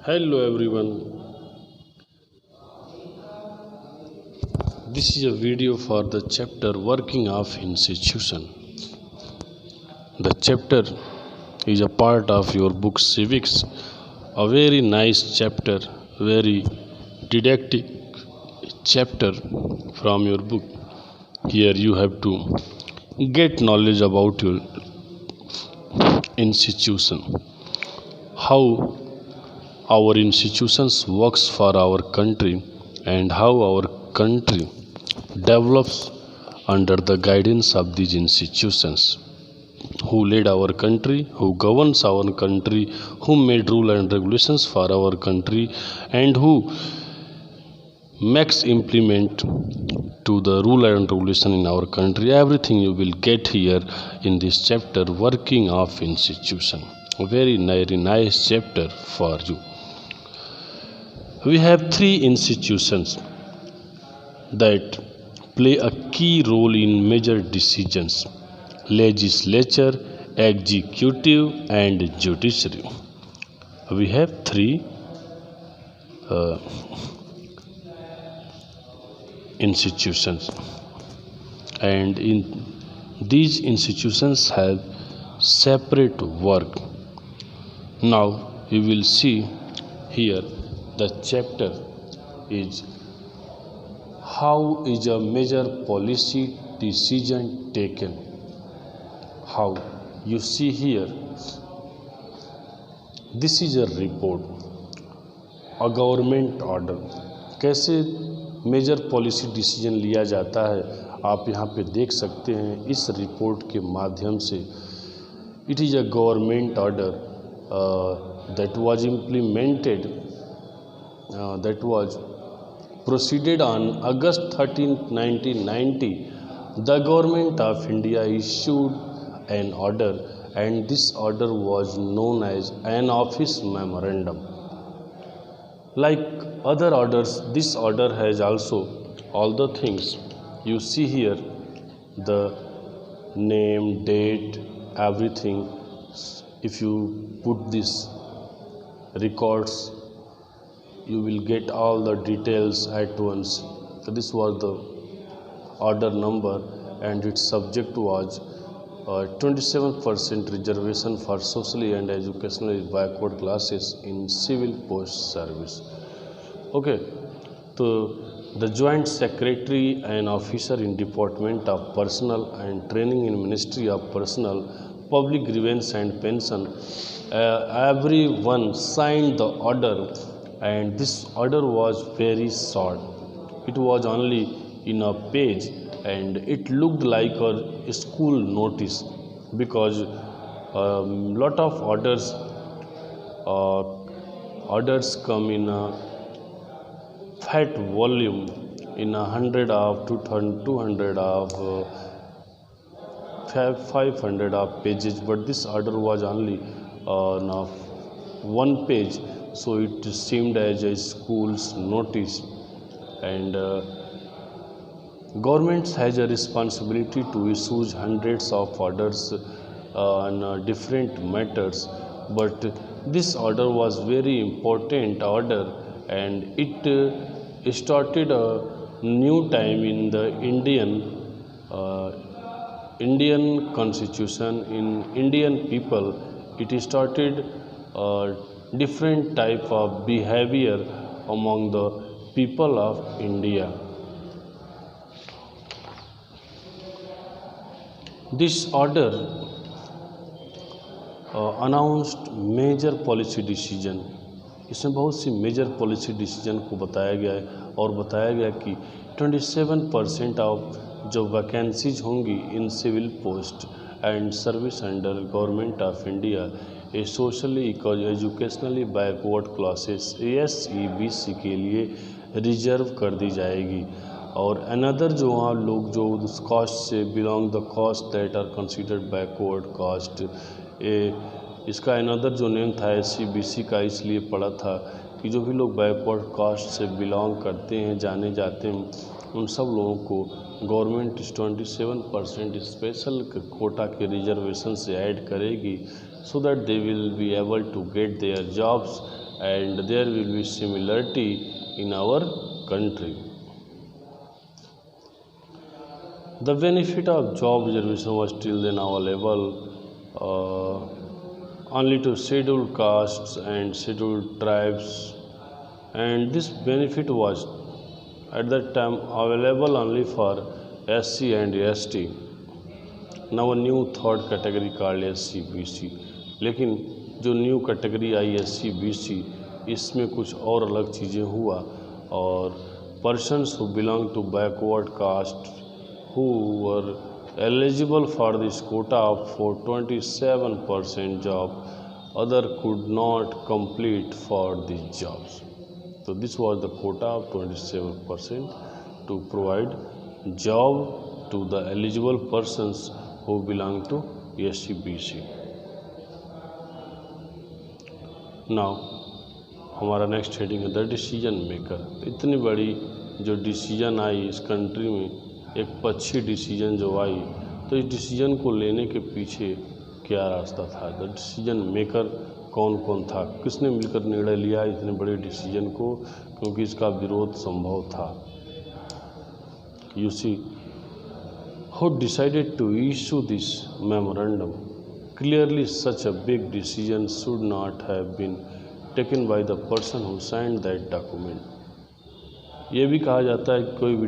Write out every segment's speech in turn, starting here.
Hello everyone, this is a video for the chapter Working of Institution. The chapter is a part of your book Civics, a very nice chapter, very didactic chapter from your book. Here you have to get knowledge about your institution, how our institutions works for our country and how our country develops under the guidance of these institutions, who led our country, who governs our country, who made rule and regulations for our country, and who makes implement to the rule and regulation in our country. Everything you will get here in this chapter, Working of Institution. A very nice chapter for you. We have three institutions that play a key role in major decisions: legislature, executive, and judiciary. We have three institutions, and in these institutions have separate work. Now we will see here the chapter is how is a major policy decision taken. How you see here, this is a report, a government order, कैसे major policy decision लिया जाता है आप यहाँ पे देख सकते हैं इस रिपोर्ट के माध्यम से. It is a government order that was implemented, that was proceeded on August 13, 1990. The government of India issued an order, and this order was known as an office memorandum. Like other orders, this order has also all the things you see here, the name, date, everything. If you put this records, you will get all the details at once. So this was the order number, and its subject was 27% reservation for socially and educationally backward classes in civil post service. Okay, so the joint secretary and officer in Department of Personnel and Training in Ministry of Personnel, Public Grievance and Pension, everyone signed the order, and this order was very short. It was only in a page, and it looked like a school notice, because lot of orders come in a fat volume, in 100 of 200 of 500 of pages, but this order was only on one page, so it seemed as a school's notice. And government has a responsibility to issue hundreds of orders on different matters, but this order was very important order, and it started a new time in the Indian constitution, in Indian people. It started a different type of behavior among the people of India. This order announced major policy decision. इसमें बहुत सी major policy decision को बताया गया है, और बताया गया कि 27% ऑफ जो वैकेंसीज होंगी in civil post and service under government of India a socially educationally backward classes ASEBC के लिए रिजर्व कर दी जाएगी. और अनदर जो वहाँ लोग जो उस कास्ट से belong, the caste that are considered backward caste, इसका अनदर जो नेम था SEBC का, इसलिए पड़ा था कि जो भी लोग बैकवर्ड कास्ट से बिलोंग करते हैं, जाने जाते हैं, उन सब लोगों को गवर्नमेंट 27% स्पेशल कोटा के रिजर्वेशन से ऐड करेगी, so that they will be able to get their jobs and there will be similarity in our country. The benefit of job reservation was till then available only to scheduled castes and scheduled tribes, and this benefit was at that time available only for SC and ST. Now a new third category called SC BC, लेकिन जो new category आई SC BC इसमें कुछ और अलग चीज़ें हुआ, और persons who belong to backward caste who were eligible for this quota for 27% job, other could not complete for these jobs. So this was the quota of 27% to provide job to the eligible persons who belong to SC BC. Now हमारा next heading है the decision maker. इतनी बड़ी जो decision I इस country में, एक अच्छी decision जो आई, तो इस डिसीजन को लेने के पीछे क्या रास्ता था? द डिसीजन मेकर कौन कौन था, किसने मिलकर निर्णय लिया इतने बड़े डिसीजन को, क्योंकि इसका विरोध संभव था। You see who decided to issue this memorandum. Clearly such a big decision should not have been taken by the person who signed that document. ये भी कहा जाता है कि कोई भी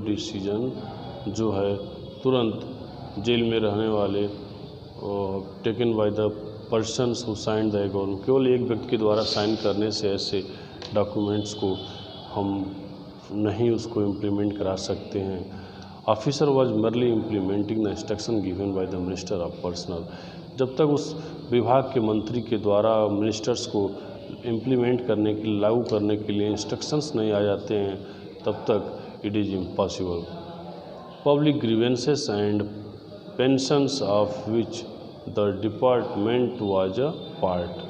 डिसीजन जो है तुरंत जेल में रहने वाले taken by the persons who sign the government, केवल एक व्यक्ति के द्वारा साइन करने से ऐसे डॉक्यूमेंट्स को हम नहीं उसको इम्प्लीमेंट करा सकते हैं। Officer was merely implementing the instruction given by the minister of personal. जब तक उस विभाग के मंत्री के द्वारा मिनिस्टर्स को इम्प्लीमेंट करने के लिए, लागू करने के लिए इंस्ट्रक्शंस नहीं आ जाते हैं, तब तक it is impossible. Public grievances and pensions of which the department was a part.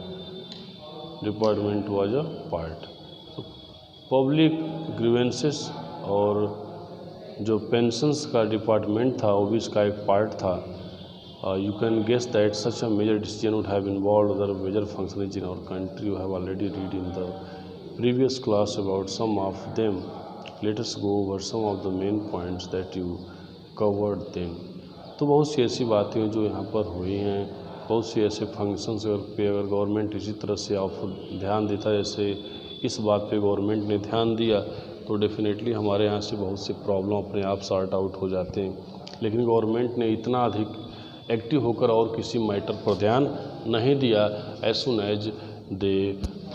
Public grievances और जो पेंशंस का डिपार्टमेंट था वो भी इसका एक पार्ट था। You can guess that such a major decision would have involve other major functionaries in our country. You have already read in the previous class about some of them. Let us go over some of the main points that you covered them. तो बहुत सी ऐसी बातें जो यहाँ पर हुई हैं, बहुत सी ऐसे फंक्शंस पे अगर गवर्नमेंट इसी तरह से आप ध्यान देता, जैसे इस बात पे गवर्नमेंट ने ध्यान दिया, तो डेफिनेटली हमारे यहाँ से बहुत से प्रॉब्लम अपने आप सॉर्ट आउट हो जाते हैं। लेकिन गवर्नमेंट ने इतना अधिक एक्टिव होकर और किसी मैटर पर ध्यान नहीं दिया। As soon as they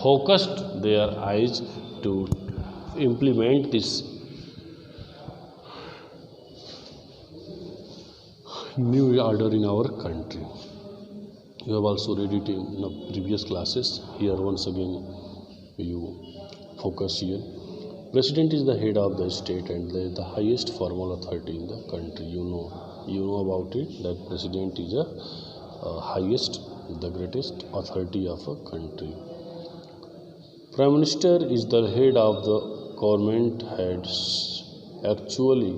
focused their eyes to implement this new order in our country. You have also read it in the previous classes. Here once again you focus here. President is the head of the state and the highest formal authority in the country. You know about it, that president is a highest, the greatest authority of a country. Prime Minister is the head of the government, heads actually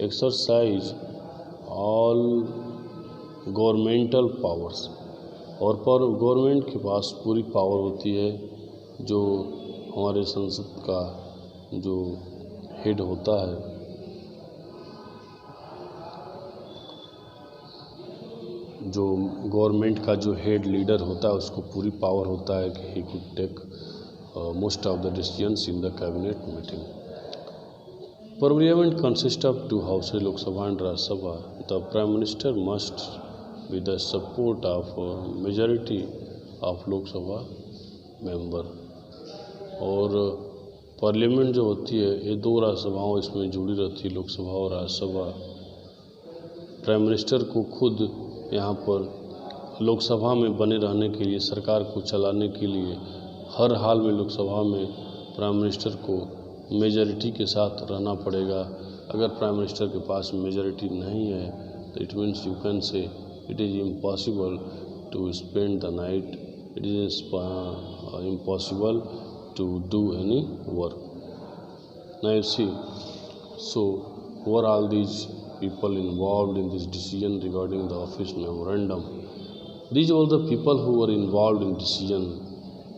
exercise all governmental powers, और पर government के पास पूरी power होती है। जो हमारे संसद का जो हेड होता है, जो गवर्नमेंट का जो हेड लीडर होता है, उसको पूरी पावर होता है कि he could take most of the decisions in the cabinet meeting. Parliament consists of two houses, Lok Sabha and Rajya Sabha. The Prime Minister must with the support of majority of लोक सभा member. और parliament जो होती है ये दो राज्यसभाओं इसमें जुड़ी रहती है, लोकसभा और राज्यसभा। प्राइम मिनिस्टर को खुद यहाँ पर लोकसभा में बने रहने के लिए, सरकार को चलाने के लिए हर हाल में लोकसभा में प्राइम मिनिस्टर को मेजॉरिटी के साथ रहना पड़ेगा। अगर प्राइम मिनिस्टर के पास मेजॉरिटी नहीं है तो it means you can say it is impossible to spend the night, it is impossible to do any work. Now you see, so who are all these people involved in this decision regarding the office memorandum? These were the people who were involved in decision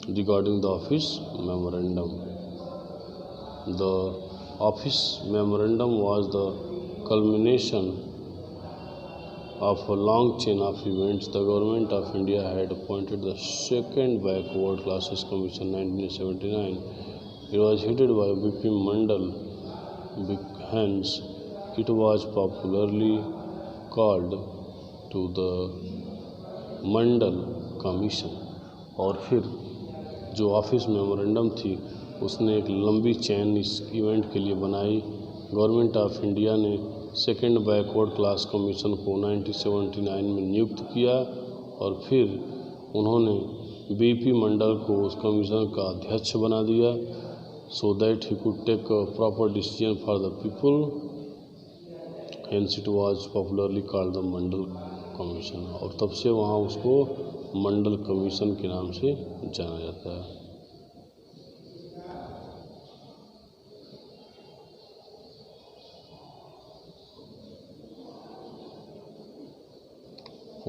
regarding the office memorandum. The office memorandum was the culmination of a long chain of events. The government of India had appointed the second Backward Classes Commission in 1979. It was headed by B.P. Mandal. Hence, it was popularly called to the Mandal commission. और फिर जो office memorandum थी उसने एक लंबी chain इस event के लिए बनाई। गवर्नमेंट ऑफ इंडिया ने सेकेंड बैकवर्ड क्लास कमीशन को 1979 में नियुक्त किया और फिर उन्होंने बीपी मंडल को उस कमीशन का अध्यक्ष बना दिया, so that he could take a proper decision for the people. Hence it was popularly called the Mandal commission. और तब से वहाँ उसको मंडल कमीशन के नाम से जाना जाता है।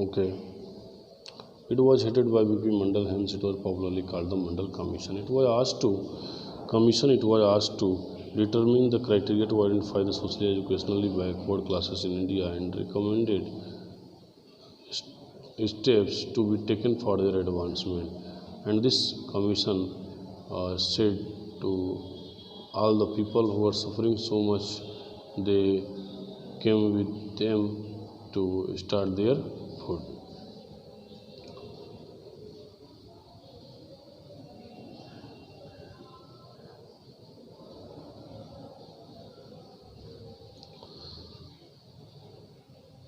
Okay. It was headed by B.P. Mandal, hence it was popularly called the Mandal Commission. It was asked to determine the criteria to identify the socially educationally backward classes in India and recommended steps to be taken for their advancement. And this commission said to all the people who are suffering so much, they came with them to start their food.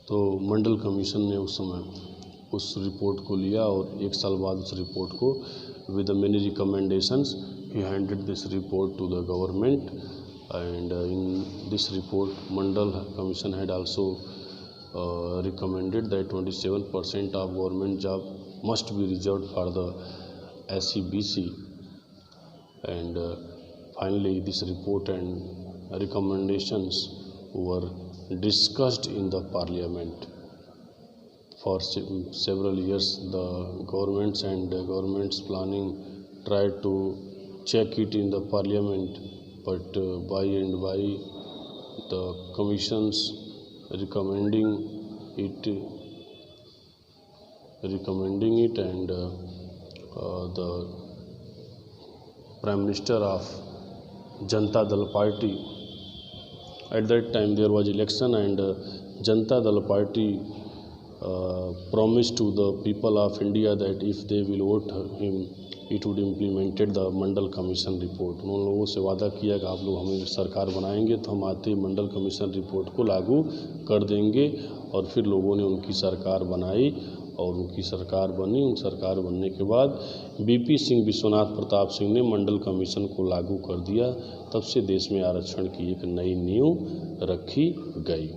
तो मंडल commission ने उस समय उस report को लिया और एक साल बाद उस रिपोर्ट को with many recommendations he handed this report to the government. And in this report Mandal commission had also recommended that 27% of government job must be reserved for the SEBC. And finally this report and recommendations were discussed in the parliament. For several years the governments and government's planning tried to check it in the parliament, but by and by the commissions recommending it and the Prime Minister of Janata Dal Party, at that time there was election and Janata Dal Party promised to the people of India that if they will vote him it would implemented the Mandal commission report. उन लोगों से वादा किया कि आप लोग हमें सरकार बनाएंगे तो हम आते ही मंडल कमीशन रिपोर्ट को लागू कर देंगे। और फिर लोगों ने उनकी सरकार बनाई और उनकी सरकार बनी। उन सरकार बनने के बाद बीपी सिंह विश्वनाथ प्रताप सिंह ने मंडल कमीशन को लागू कर दिया। तब से देश में आरक्षण की एक नई नींव रखी गई।